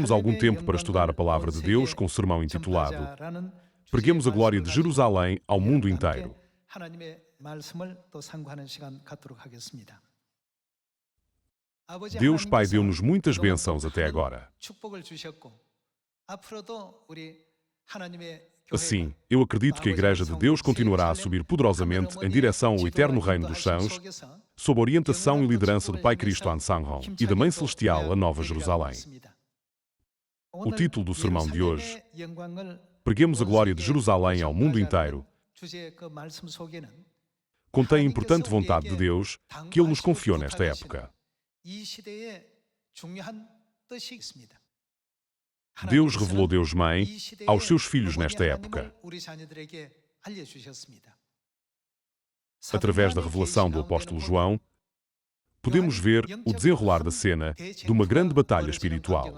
tiramos algum tempo para estudar a Palavra de Deus com o sermão intitulado Preguemos a glória de Jerusalém ao mundo inteiro. Deus Pai deu-nos muitas bênçãos até agora. Assim, eu acredito que a Igreja de Deus continuará a subir poderosamente em direção ao eterno reino dos céus, sob a orientação e liderança do Pai Cristo An-Sanghong e da Mãe Celestial, a Nova Jerusalém. O título do sermão de hoje, Preguemos a glória de Jerusalém ao mundo inteiro, contém a importante vontade de Deus que Ele nos confiou nesta época. Deus revelou Deus Mãe aos seus filhos nesta época. Através da revelação do apóstolo João, podemos ver o desenrolar da cena de uma grande batalha espiritual.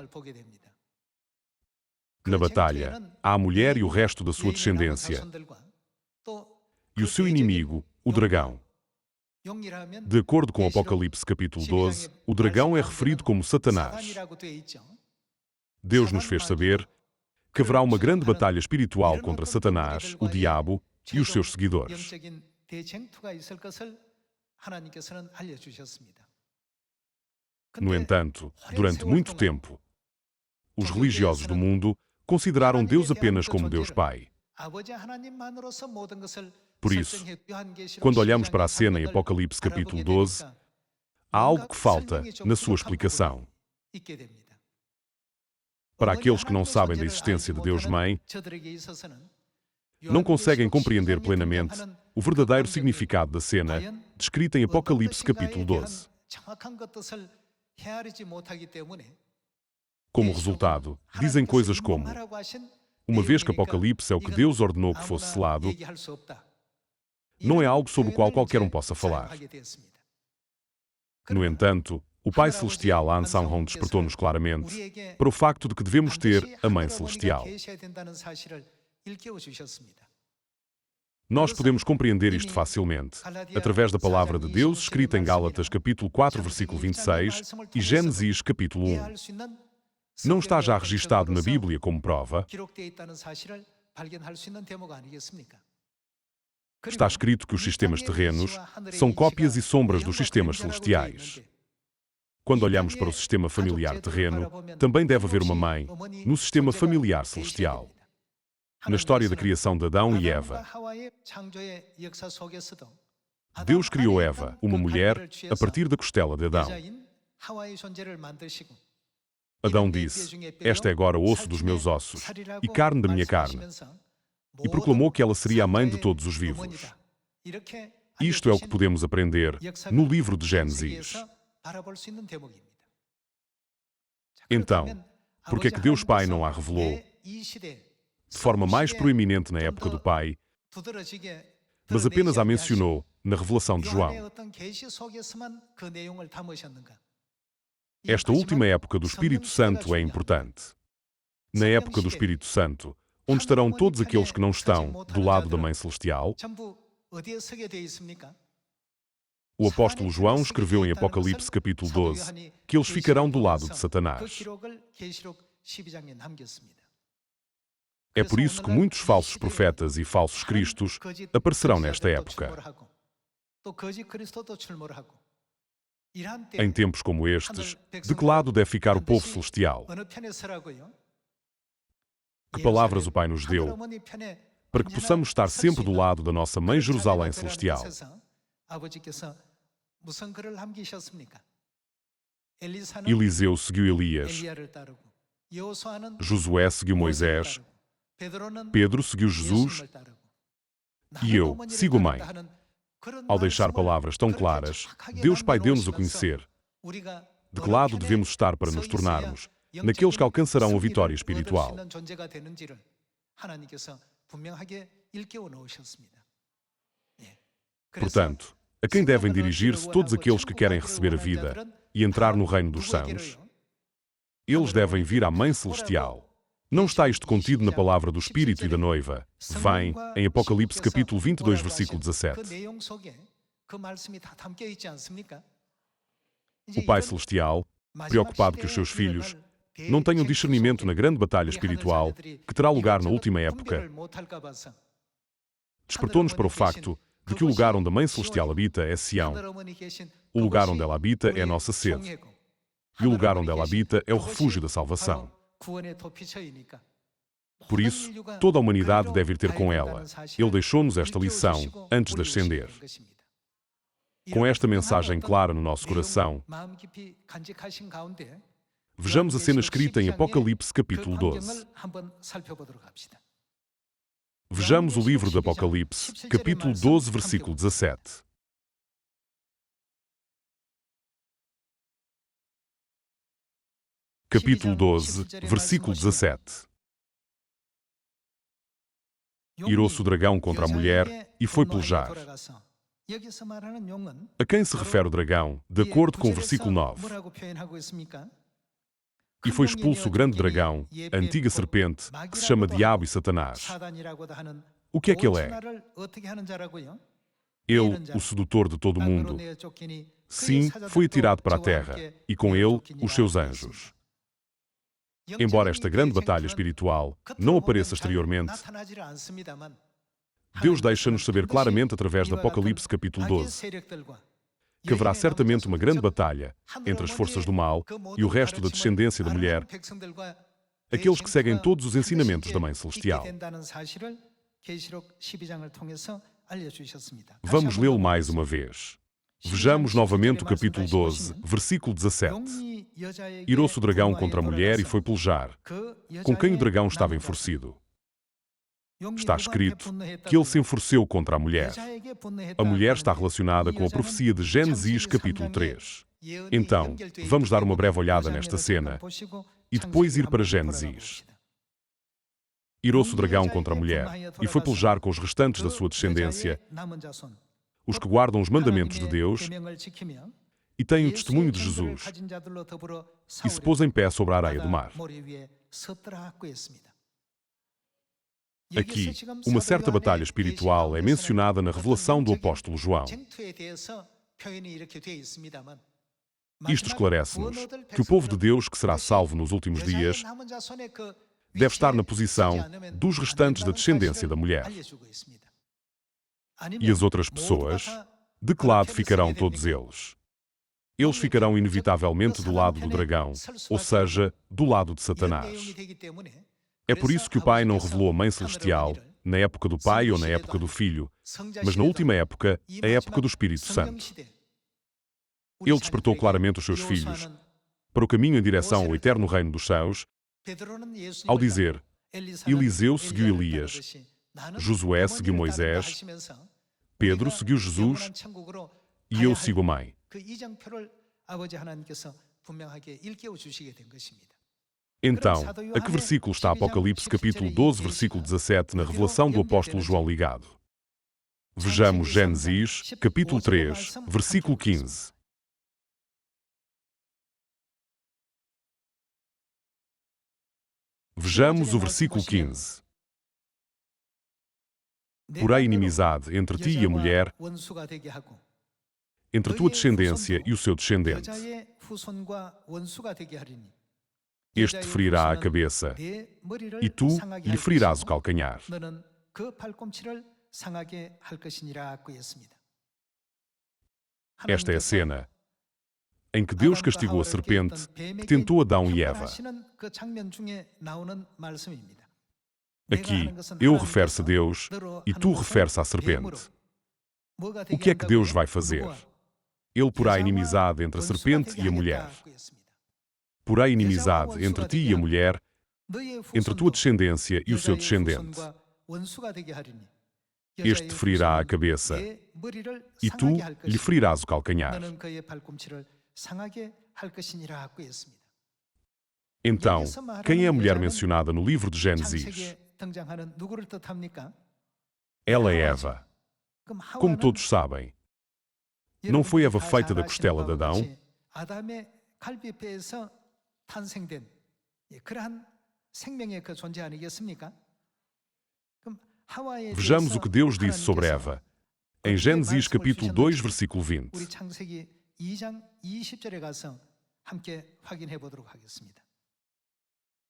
Na batalha, há a mulher e o resto da sua descendência, e o seu inimigo, o dragão. De acordo com Apocalipse capítulo 12, o dragão é referido como Satanás. Deus nos fez saber que haverá uma grande batalha espiritual contra Satanás, o diabo e os seus seguidores. No entanto, durante muito tempo, os religiosos do mundo consideraram Deus apenas como Deus Pai. Por isso, quando olhamos para a cena em Apocalipse capítulo 12, há algo que falta na sua explicação. Para aqueles que não sabem da existência de Deus Mãe, não conseguem compreender plenamente o verdadeiro significado da cena descrita em Apocalipse capítulo 12. Como resultado, dizem coisas como: uma vez que Apocalipse é o que Deus ordenou que fosse selado, não é algo sobre o qual qualquer um possa falar. No entanto, o Pai Celestial An-Sanghong despertou-nos claramente para o facto de que devemos ter a Mãe Celestial. Nós podemos compreender isto facilmente através da palavra de Deus escrita em Gálatas capítulo 4, versículo 26 e Gênesis capítulo 1. Não está já registado na Bíblia como prova? Está escrito que os sistemas terrenos são cópias e sombras dos sistemas celestiais. Quando olhamos para o sistema familiar terreno, também deve haver uma mãe no sistema familiar celestial. Na história da criação de Adão e Eva, Deus criou Eva, uma mulher, a partir da costela de Adão. Adão disse: "Esta é agora o osso dos meus ossos e carne da minha carne", e proclamou que ela seria a mãe de todos os vivos. Isto é o que podemos aprender no livro de Gênesis. Então, por que é que Deus Pai não a revelou de forma mais proeminente na época do Pai, mas apenas a mencionou na revelação de João? Esta última época do Espírito Santo é importante. Na época do Espírito Santo, onde estarão todos aqueles que não estão do lado da Mãe Celestial? O apóstolo João escreveu em Apocalipse capítulo 12 que eles ficarão do lado de Satanás. É por isso que muitos falsos profetas e falsos cristos aparecerão nesta época. Em tempos como estes, de que lado deve ficar o povo celestial? Que palavras o Pai nos deu para que possamos estar sempre do lado da nossa Mãe Jerusalém Celestial? Eliseu seguiu Elias, Josué seguiu Moisés, Pedro seguiu Jesus e eu sigo a Mãe. Ao deixar palavras tão claras, Deus Pai deu-nos a conhecer de que lado devemos estar para nos tornarmos naqueles que alcançarão a vitória espiritual. Portanto, a quem devem dirigir-se todos aqueles que querem receber a vida e entrar no reino dos céus? Eles devem vir à Mãe Celestial. Não está isto contido na palavra do Espírito e da Noiva? Vem em Apocalipse capítulo 22, versículo 17. O Pai Celestial, preocupado que os seus filhos não tenham discernimento na grande batalha espiritual que terá lugar na última época, despertou-nos para o facto de que o lugar onde a Mãe Celestial habita é Sião, o lugar onde ela habita é a nossa sede, e o lugar onde ela habita é o refúgio da salvação. Por isso, toda a humanidade deve ir ter com ela. Ele deixou-nos esta lição antes de ascender. Com esta mensagem clara no nosso coração, vejamos a cena escrita em Apocalipse capítulo 12. Vejamos o livro do Apocalipse, capítulo 12, versículo 17. Capítulo 12, versículo 17. Irou-se o dragão contra a mulher e foi pelejar. A quem se refere o dragão, de acordo com o versículo 9? E foi expulso o grande dragão, a antiga serpente, que se chama Diabo e Satanás. O que é que ele é? Ele, o sedutor de todo o mundo. Sim, foi atirado para a terra, e com ele, os seus anjos. Embora esta grande batalha espiritual não apareça exteriormente, Deus deixa-nos saber claramente através de Apocalipse capítulo 12 que haverá certamente uma grande batalha entre as forças do mal e o resto da descendência da mulher, aqueles que seguem todos os ensinamentos da Mãe Celestial. Vamos lê-lo mais uma vez. Vejamos novamente o capítulo 12, versículo 17. Irou-se o dragão contra a mulher e foi pelejar, com quem o dragão estava enfurecido. Está escrito que ele se enfureceu contra a mulher. A mulher está relacionada com a profecia de Gênesis capítulo 3. Então, vamos dar uma breve olhada nesta cena e depois ir para Gênesis. Irou-se o dragão contra a mulher e foi pelejar com os restantes da sua descendência, os que guardam os mandamentos de Deus e têm o testemunho de Jesus, e se pôs em pé sobre a areia do mar. Aqui, uma certa batalha espiritual é mencionada na revelação do apóstolo João. Isto esclarece-nos que o povo de Deus que será salvo nos últimos dias deve estar na posição dos restantes da descendência da mulher. E as outras pessoas, de que lado ficarão todos eles? Eles ficarão inevitavelmente do lado do dragão, ou seja, do lado de Satanás. É por isso que o Pai não revelou a Mãe Celestial na época do Pai ou na época do Filho, mas na última época, a época do Espírito Santo. Ele despertou claramente os seus filhos para o caminho em direção ao eterno reino dos céus, ao dizer: Eliseu seguiu Elias, Josué seguiu Moisés, Pedro seguiu Jesus e eu sigo a Mãe. Então, a que versículo está Apocalipse capítulo 12, versículo 17 na revelação do apóstolo João ligado? Vejamos Gênesis, capítulo 3, versículo 15. Vejamos o versículo 15. Porém inimizade entre ti e a mulher, entre a tua descendência e o seu descendente. Este te ferirá a cabeça, e tu lhe ferirás o calcanhar. Esta é a cena em que Deus castigou a serpente que tentou Adão e Eva. Aqui, eu refere-se a Deus e tu refere-se à serpente. O que é que Deus vai fazer? Ele porá inimizade entre a serpente e a mulher. Porá inimizade entre ti e a mulher, entre a tua descendência e o seu descendente. Este te ferirá a cabeça, e tu lhe ferirás o calcanhar. Então, quem é a mulher mencionada no livro de Gênesis? Ela é Eva. Como todos sabem, não foi Eva feita da costela de Adão? Vejamos o que Deus disse sobre Eva, em Gênesis capítulo 2, versículo 20.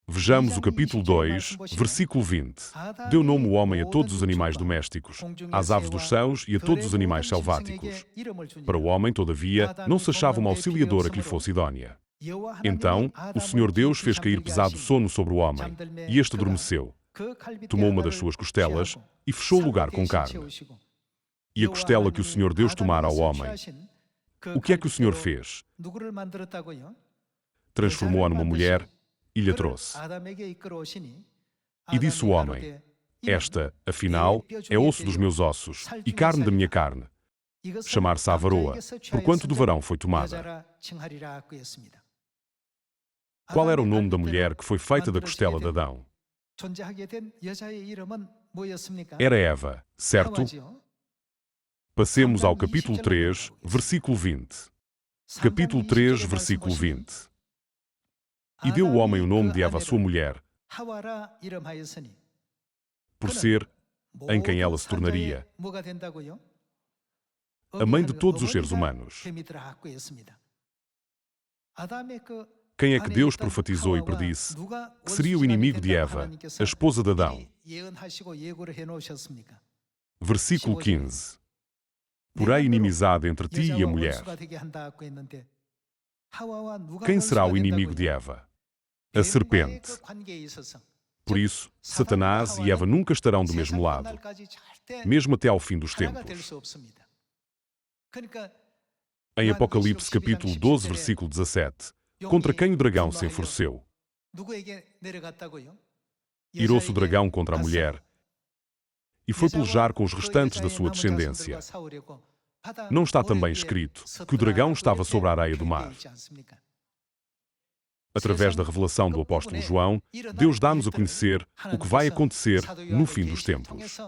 Vejamos o capítulo 2, versículo 20. Deu nome o homem a todos os animais domésticos, às aves dos céus e a todos os animais selváticos. Para o homem, todavia, não se achava uma auxiliadora que lhe fosse idónea. Então, o Senhor Deus fez cair pesado sono sobre o homem, e este adormeceu. Tomou uma das suas costelas e fechou o lugar com carne. E a costela que o Senhor Deus tomara ao homem, o que é que o Senhor fez? Transformou-a numa mulher e lhe a trouxe. E disse o homem: esta, afinal, é osso dos meus ossos e carne da minha carne. Chamar-se-á varoa, porquanto do varão foi tomada. Qual era o nome da mulher que foi feita da costela de Adão? Era Eva, certo? Passemos ao capítulo 3, versículo 20. Capítulo 3, versículo 20. E deu o homem o nome de Eva à sua mulher, por ser em quem ela se tornaria a mãe de todos os seres humanos. Quem é que Deus profetizou e predisse que seria o inimigo de Eva, a esposa de Adão? Versículo 15. Porém, inimizade entre ti e a mulher. Quem será o inimigo de Eva? A serpente. Por isso, Satanás e Eva nunca estarão do mesmo lado, mesmo até ao fim dos tempos. Em Apocalipse capítulo 12, versículo 17, contra quem o dragão se enfureceu? Irou-se o dragão contra a mulher e foi pelejar com os restantes da sua descendência. Não está também escrito que o dragão estava sobre a areia do mar? Através da revelação do apóstolo João, Deus dá-nos a conhecer o que vai acontecer no fim dos tempos.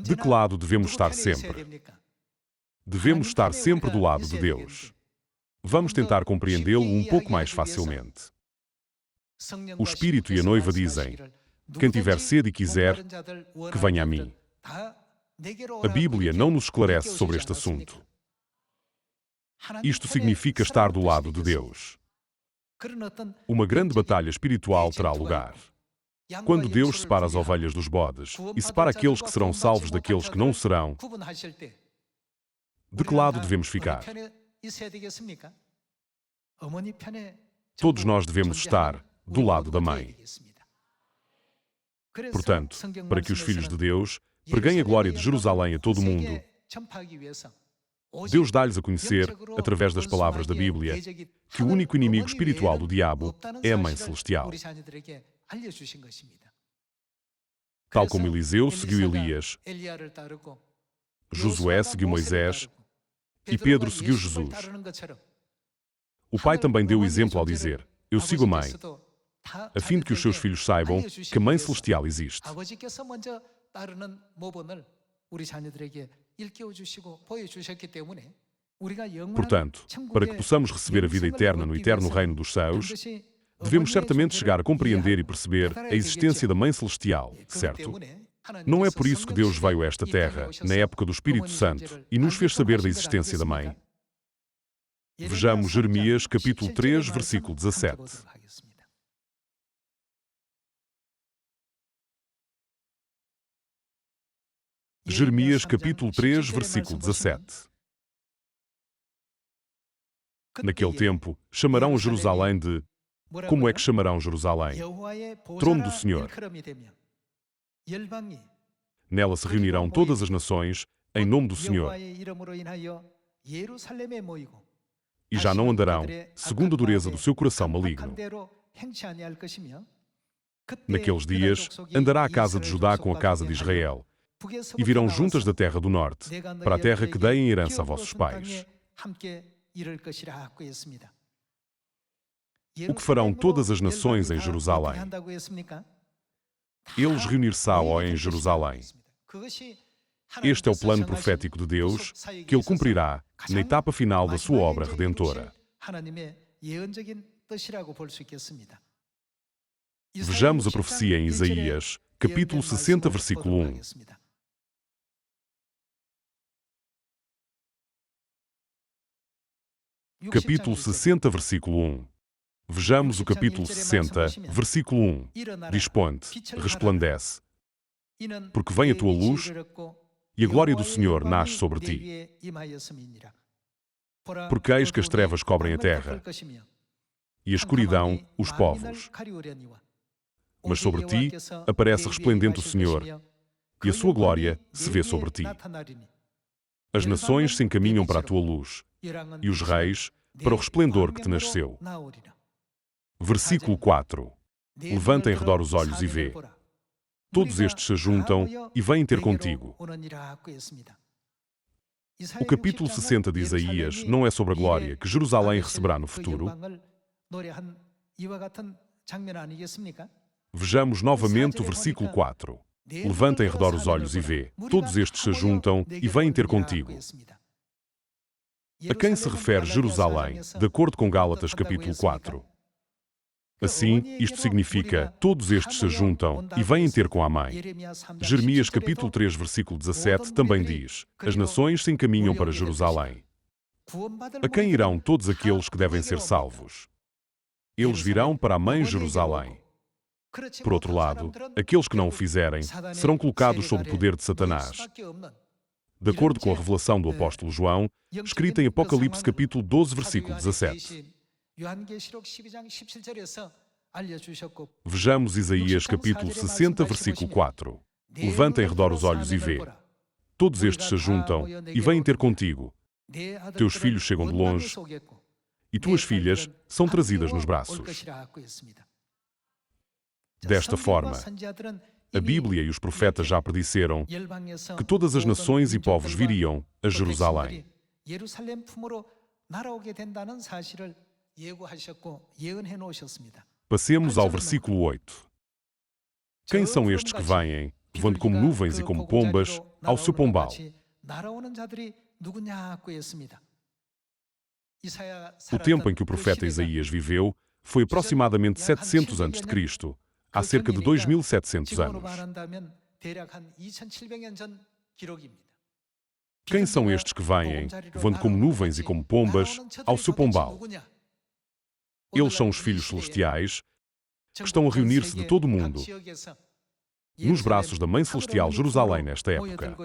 De que lado devemos estar sempre? Devemos estar sempre do lado de Deus. Vamos tentar compreendê-lo um pouco mais facilmente. O Espírito e a noiva dizem: quem tiver sede e quiser, que venha a mim. A Bíblia não nos esclarece sobre este assunto. Isto significa estar do lado de Deus. Uma grande batalha espiritual terá lugar. Quando Deus separa as ovelhas dos bodes e separa aqueles que serão salvos daqueles que não serão, de que lado devemos ficar? Todos nós devemos estar do lado da mãe. Portanto, para que os filhos de Deus preguem a glória de Jerusalém a todo o mundo, Deus dá-lhes a conhecer, através das palavras da Bíblia, que o único inimigo espiritual do diabo é a Mãe Celestial. Tal como Eliseu seguiu Elias, Josué seguiu Moisés e Pedro seguiu Jesus. O pai também deu o exemplo ao dizer: eu sigo a mãe, a fim de que os seus filhos saibam que a Mãe Celestial existe. Portanto, para que possamos receber a vida eterna no eterno reino dos céus, devemos certamente chegar a compreender e perceber a existência da Mãe Celestial, certo? Não é por isso que Deus veio a esta terra, na época do Espírito Santo, e nos fez saber da existência da Mãe? Vejamos Jeremias capítulo 3, versículo 17. Jeremias capítulo 3, versículo 17. Naquele tempo, chamarão Jerusalém de... Como é que chamarão Jerusalém? Trono do Senhor. Nela se reunirão todas as nações, em nome do Senhor. E já não andarão, segundo a dureza do seu coração maligno. Naqueles dias, andará a casa de Judá com a casa de Israel, e virão juntas da terra do norte, para a terra que dei em herança a vossos pais. O que farão todas as nações em Jerusalém? Eles reunir-se-ão em Jerusalém. Este é o plano profético de Deus, que Ele cumprirá na etapa final da sua obra redentora. Vejamos a profecia em Isaías, capítulo 60, versículo 1. Capítulo 60, versículo 1. Vejamos o capítulo 60, versículo 1. Dispõe-te, resplandece, porque vem a tua luz e a glória do Senhor nasce sobre ti. Porque eis que as trevas cobrem a terra e a escuridão os povos. Mas sobre ti aparece resplendente o Senhor, e a sua glória se vê sobre ti. As nações se encaminham para a tua luz, e os reis para o resplendor que te nasceu. Versículo 4. Levanta em redor os olhos e vê. Todos estes se juntam e vêm ter contigo. O capítulo 60 de Isaías não é sobre a glória que Jerusalém receberá no futuro. Vejamos novamente o versículo 4. Levanta em redor os olhos e vê. Todos estes se juntam e vêm ter contigo. A quem se refere Jerusalém, de acordo com Gálatas capítulo 4? Assim, isto significa, todos estes se juntam e vêm ter com a mãe. Jeremias capítulo 3, versículo 17 também diz, as nações se encaminham para Jerusalém. A quem irão todos aqueles que devem ser salvos? Eles virão para a mãe Jerusalém. Por outro lado, aqueles que não o fizerem serão colocados sob o poder de Satanás. De acordo com a revelação do apóstolo João, escrita em Apocalipse capítulo 12, versículo 17. Vejamos Isaías capítulo 60, versículo 4. Levanta em redor os olhos e vê. Todos estes se juntam e vêm ter contigo. Teus filhos chegam de longe e tuas filhas são trazidas nos braços. Desta forma, a Bíblia e os profetas já predisseram que todas as nações e povos viriam a Jerusalém. Passemos ao versículo 8. Quem são estes que vêm, voando como nuvens e como pombas, ao seu pombal? O tempo em que o profeta Isaías viveu foi aproximadamente 700 a.C., há cerca de 2.700 anos. Quem são estes que vêm, voando como nuvens e como pombas, ao seu pombal? Eles são os filhos celestiais que estão a reunir-se de todo o mundo nos braços da Mãe Celestial Jerusalém nesta época.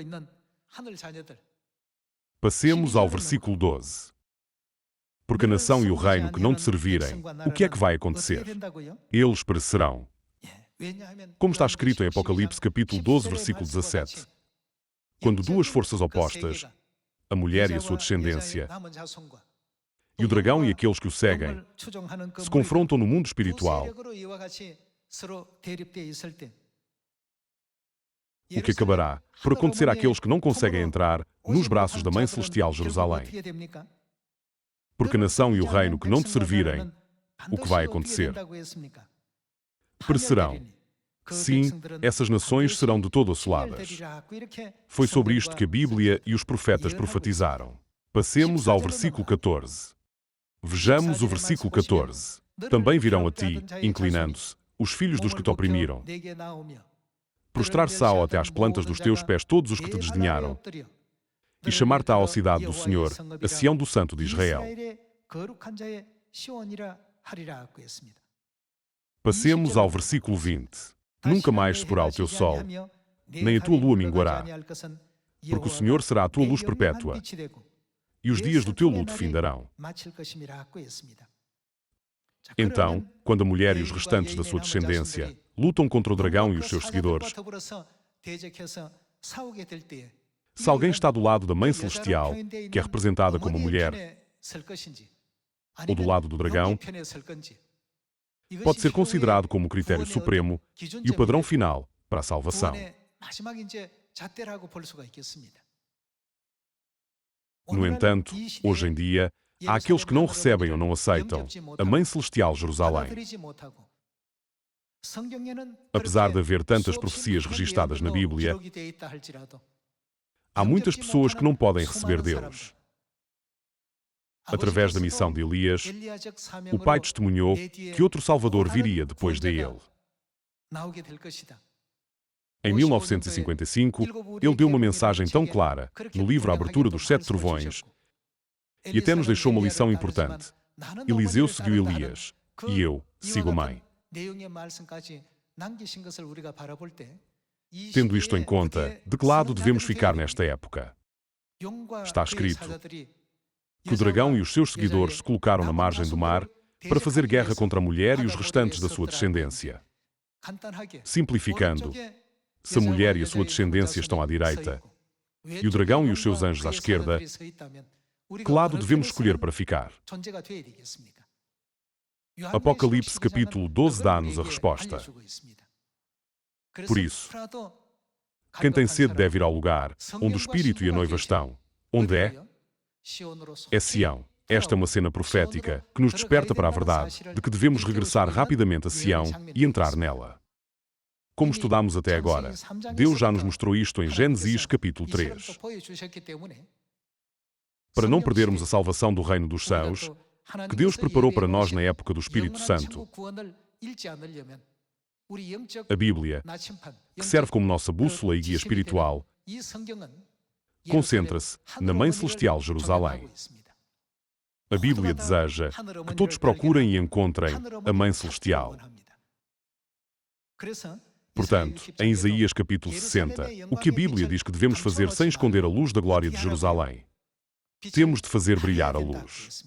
Passemos ao versículo 12. Porque a nação e o reino que não te servirem, o que é que vai acontecer? Eles perecerão. Como está escrito em Apocalipse capítulo 12, versículo 17. Quando duas forças opostas, a mulher e a sua descendência, e o dragão e aqueles que o seguem, se confrontam no mundo espiritual, o que acabará por acontecer àqueles que não conseguem entrar nos braços da Mãe Celestial Jerusalém. Porque a nação e o reino que não te servirem, o que vai acontecer? Perecerão. Sim, essas nações serão de todo assoladas. Foi sobre isto que a Bíblia e os profetas profetizaram. Passemos ao versículo 14. Vejamos o versículo 14. Também virão a ti, inclinando-se, os filhos dos que te oprimiram. Prostrar-se-ão até às plantas dos teus pés todos os que te desdenharam, e chamar-te-á a cidade do Senhor, a Sião do Santo de Israel. Passemos ao versículo 20. Nunca mais se porá o teu sol, nem a tua lua minguará, porque o Senhor será a tua luz perpétua, e os dias do teu luto findarão. Então, quando a mulher e os restantes da sua descendência lutam contra o dragão e os seus seguidores, se alguém está do lado da Mãe Celestial, que é representada como mulher, ou do lado do dragão, pode ser considerado como o critério supremo e o padrão final para a salvação. No entanto, hoje em dia, há aqueles que não recebem ou não aceitam a Mãe Celestial Jerusalém. Apesar de haver tantas profecias registadas na Bíblia, há muitas pessoas que não podem receber Deus. Através da missão de Elias, o pai testemunhou que outro Salvador viria depois de ele. Em 1955, ele deu uma mensagem tão clara, no livro A Abertura dos Sete Trovões, e até nos deixou uma lição importante. Eliseu seguiu Elias, e eu sigo a mãe. Tendo isto em conta, de que lado devemos ficar nesta época? Está escrito que o dragão e os seus seguidores se colocaram na margem do mar para fazer guerra contra a mulher e os restantes da sua descendência. Simplificando, se a mulher e a sua descendência estão à direita e o dragão e os seus anjos à esquerda, que lado devemos escolher para ficar? Apocalipse capítulo 12 dá-nos a resposta. Por isso, quem tem sede deve ir ao lugar onde o Espírito e a noiva estão. Onde é? É Sião. Esta é uma cena profética que nos desperta para a verdade de que devemos regressar rapidamente a Sião e entrar nela. Como estudamos até agora, Deus já nos mostrou isto em Gênesis capítulo 3. Para não perdermos a salvação do reino dos céus, que Deus preparou para nós na época do Espírito Santo, a Bíblia, que serve como nossa bússola e guia espiritual, concentra-se na Mãe Celestial Jerusalém. A Bíblia deseja que todos procurem e encontrem a Mãe Celestial. Portanto, em Isaías capítulo 60, o que a Bíblia diz que devemos fazer sem esconder a luz da glória de Jerusalém? Temos de fazer brilhar a luz.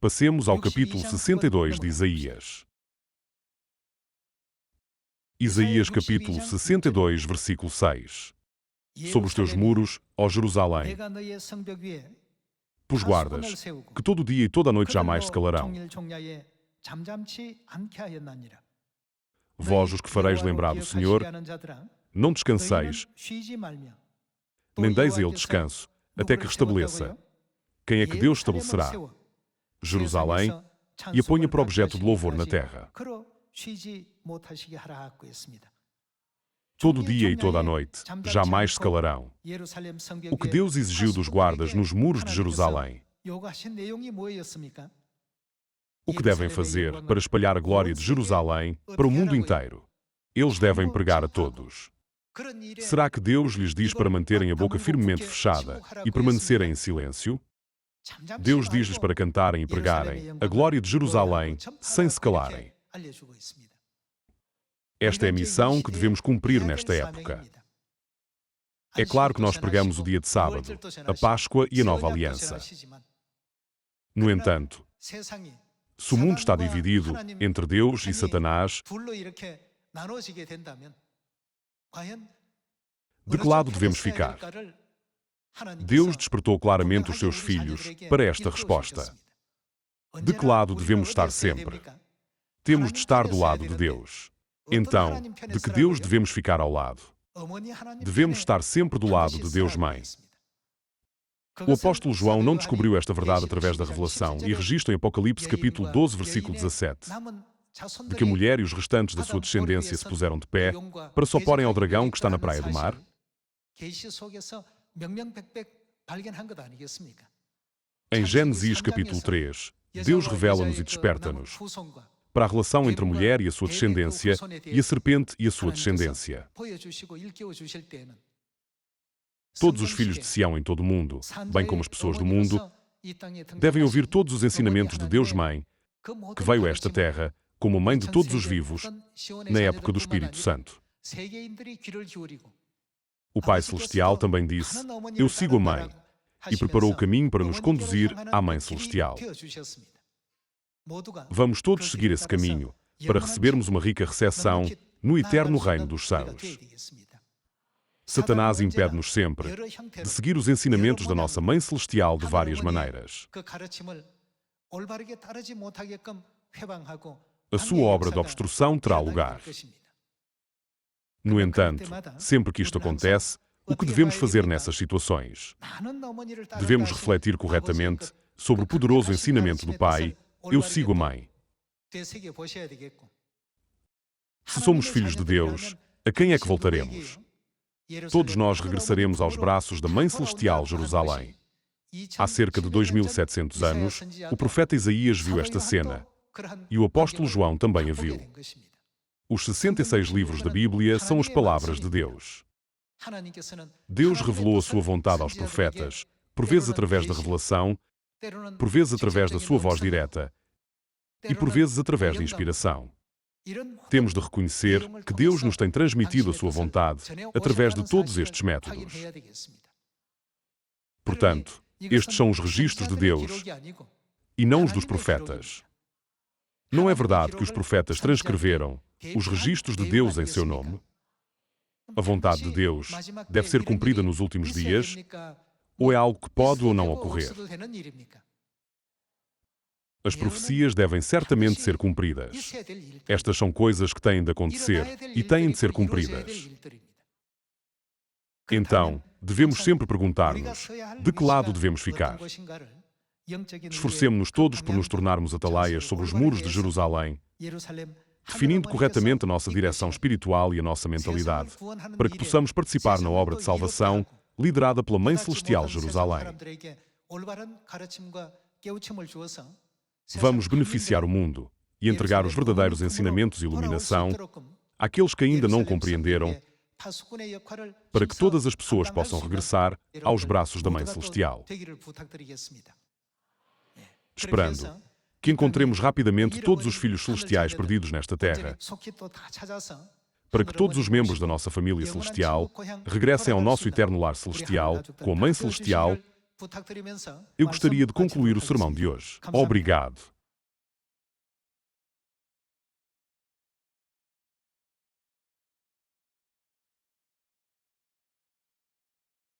Passemos ao capítulo 62 de Isaías. Isaías capítulo 62, versículo 6. Sobre os teus muros, ó Jerusalém, pus guardas, que todo dia e toda a noite jamais se calarão. Vós, os que fareis lembrar do Senhor, não descanseis, nem deis a Ele descanso, até que restabeleça. Quem é que Deus estabelecerá? Jerusalém, e a ponha por objeto de louvor na terra. Todo dia e toda a noite, jamais se calarão. O que Deus exigiu dos guardas nos muros de Jerusalém? O que devem fazer para espalhar a glória de Jerusalém para o mundo inteiro? Eles devem pregar a todos. Será que Deus lhes diz para manterem a boca firmemente fechada e permanecerem em silêncio? Deus diz-lhes para cantarem e pregarem a glória de Jerusalém sem se calarem. Esta é a missão que devemos cumprir nesta época. É claro que nós pregamos o dia de sábado, a Páscoa e a Nova Aliança. No entanto, se o mundo está dividido entre Deus e Satanás, de que lado devemos ficar? Deus despertou claramente os seus filhos para esta resposta. De que lado devemos estar sempre? Temos de estar do lado de Deus. Então, de que Deus devemos ficar ao lado? Devemos estar sempre do lado de Deus Mãe. O apóstolo João não descobriu esta verdade através da revelação e registra em Apocalipse capítulo 12, versículo 17, de que a mulher e os restantes da sua descendência se puseram de pé para se oporem ao dragão que está na praia do mar. Em Gênesis capítulo 3, Deus revela-nos e desperta-nos para a relação entre a mulher e a sua descendência e a serpente e a sua descendência. Todos os filhos de Sião em todo o mundo, bem como as pessoas do mundo, devem ouvir todos os ensinamentos de Deus Mãe, que veio a esta terra como mãe de todos os vivos, na época do Espírito Santo. O Pai Celestial também disse: Eu sigo a Mãe, e preparou o caminho para nos conduzir à Mãe Celestial. Vamos todos seguir esse caminho para recebermos uma rica recepção no eterno reino dos céus. Satanás impede-nos sempre de seguir os ensinamentos da nossa Mãe Celestial de várias maneiras. A sua obra de obstrução terá lugar. No entanto, sempre que isto acontece, o que devemos fazer nessas situações? Devemos refletir corretamente sobre o poderoso ensinamento do Pai: Eu sigo a Mãe. Se somos filhos de Deus, a quem é que voltaremos? Todos nós regressaremos aos braços da Mãe Celestial Jerusalém. Há cerca de 2700 anos, o profeta Isaías viu esta cena, e o apóstolo João também a viu. Os 66 livros da Bíblia são as palavras de Deus. Deus revelou a sua vontade aos profetas, por vezes através da revelação, por vezes através da sua voz direta, e por vezes através da inspiração. Temos de reconhecer que Deus nos tem transmitido a sua vontade através de todos estes métodos. Portanto, estes são os registros de Deus e não os dos profetas. Não é verdade que os profetas transcreveram os registros de Deus em seu nome? A vontade de Deus deve ser cumprida nos últimos dias, ou é algo que pode ou não ocorrer? As profecias devem certamente ser cumpridas. Estas são coisas que têm de acontecer e têm de ser cumpridas. Então, devemos sempre perguntar-nos, de que lado devemos ficar? Esforcemo-nos todos por nos tornarmos atalaias sobre os muros de Jerusalém, definindo corretamente a nossa direção espiritual e a nossa mentalidade, para que possamos participar na obra de salvação liderada pela Mãe Celestial Jerusalém. Vamos beneficiar o mundo e entregar os verdadeiros ensinamentos e iluminação àqueles que ainda não compreenderam, para que todas as pessoas possam regressar aos braços da Mãe Celestial. Esperando que encontremos rapidamente todos os filhos celestiais perdidos nesta terra, para que todos os membros da nossa família celestial regressem ao nosso eterno lar celestial, com a Mãe Celestial, eu gostaria de concluir o sermão de hoje. Obrigado.